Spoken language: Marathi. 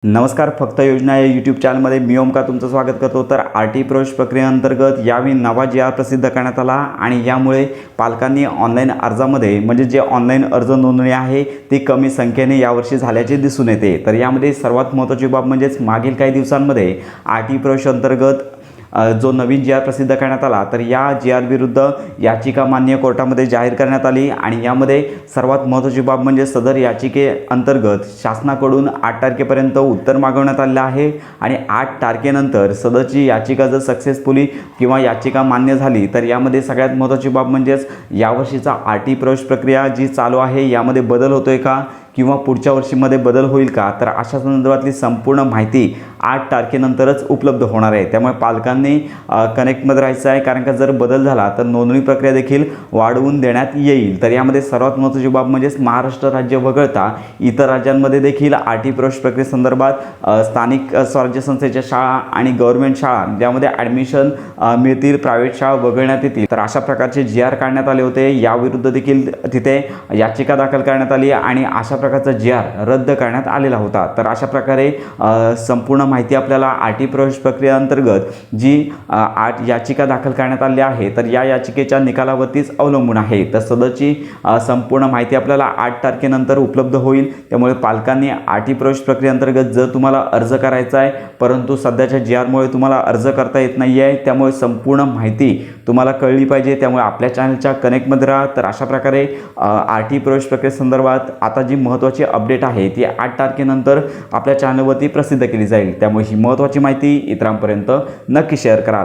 नमस्कार, फक्त योजना या यूट्यूब चॅनलमध्ये मी ओमकार तुमचं स्वागत करतो। तर आर.टी प्रवेश प्रक्रियेअंतर्गत यावेळी नवा जी.आर प्रसिद्ध करण्यात आला आणि यामुळे पालकांनी ऑनलाईन अर्जामध्ये म्हणजे जे ऑनलाईन अर्ज नोंदणी आहे ती कमी संख्येने यावर्षी झाल्याचे दिसून येते। तर यामध्ये सर्वात महत्त्वाची बाब म्हणजेच मागील काही दिवसांमध्ये आर.टी प्रवेश अंतर्गत जो नवीन जी.आर प्रसिद्ध करण्यात आला तर या जी.आर विरुद्ध याचिका मान्य कोर्टामध्ये जाहीर करण्यात आली आणि यामध्ये सर्वात महत्त्वाची बाब म्हणजे सदर याचिकेअंतर्गत शासनाकडून 8 तारखेपर्यंत उत्तर मागवण्यात आले आहे आणि 8 तारखेनंतर सदरची याचिका जर सक्सेसफुली किंवा याचिका मान्य झाली तर यामध्ये सगळ्यात महत्त्वाची बाब म्हणजेच यावर्षीचा आर.टी प्रवेश प्रक्रिया जी चालू आहे यामध्ये बदल होतोय का किंवा पुढच्या वर्षीमध्ये बदल होईल का, तर अशा संदर्भातली संपूर्ण माहिती 8 तारखेनंतरच उपलब्ध होणार आहे। त्यामुळे पालकांनी कनेक्टमध्ये राहायचं आहे, कारण का जर बदल झाला तर नोंदणी प्रक्रिया देखील वाढवून देण्यात येईल। तर यामध्ये सर्वात महत्त्वाची बाब म्हणजेच महाराष्ट्र राज्य वगळता इतर राज्यांमध्ये देखील आर.टी प्रवेश प्रक्रियेसंदर्भात स्थानिक स्वराज्य संस्थेच्या शाळा आणि गव्हर्नमेंट शाळा ज्यामध्ये ॲडमिशन मिळतील, प्रायव्हेट शाळा वगळण्यात येतील। तर अशा प्रकारचे जी.आर काढण्यात आले होते। याविरुद्ध देखील तिथे याचिका दाखल करण्यात आली आणि अशा प्रकारचा जी.आर रद्द करण्यात आलेला होता। तर अशा प्रकारे संपूर्ण माहिती आपल्याला आर.टी प्रवेश प्रक्रियेअंतर्गत जी याचिका दाखल करण्यात आली आहे तर या याचिकेच्या निकालावरतीच अवलंबून आहे। तर सदरची संपूर्ण माहिती आपल्याला 8 तारखेनंतर उपलब्ध होईल। त्यामुळे पालकांनी आर.टी प्रवेश प्रक्रियेअंतर्गत जर तुम्हाला अर्ज करायचा आहे परंतु सध्याच्या जी.आरमुळे तुम्हाला अर्ज करता येत नाही आहे, त्यामुळे संपूर्ण माहिती तुम्हाला कळली पाहिजे। त्यामुळे आपल्या चॅनलच्या कनेक्टमध्ये राहा। तर अशा प्रकारे आर.टी प्रवेश प्रक्रियेसंदर्भात आता जी महत्त्वाची अपडेट आहे ती 8 तारखेनंतर आपल्या चॅनलवरती प्रसिद्ध केली जाईल। त्यामुळे ही महत्त्वाची माहिती इतरांपर्यंत नक्की शेअर करा।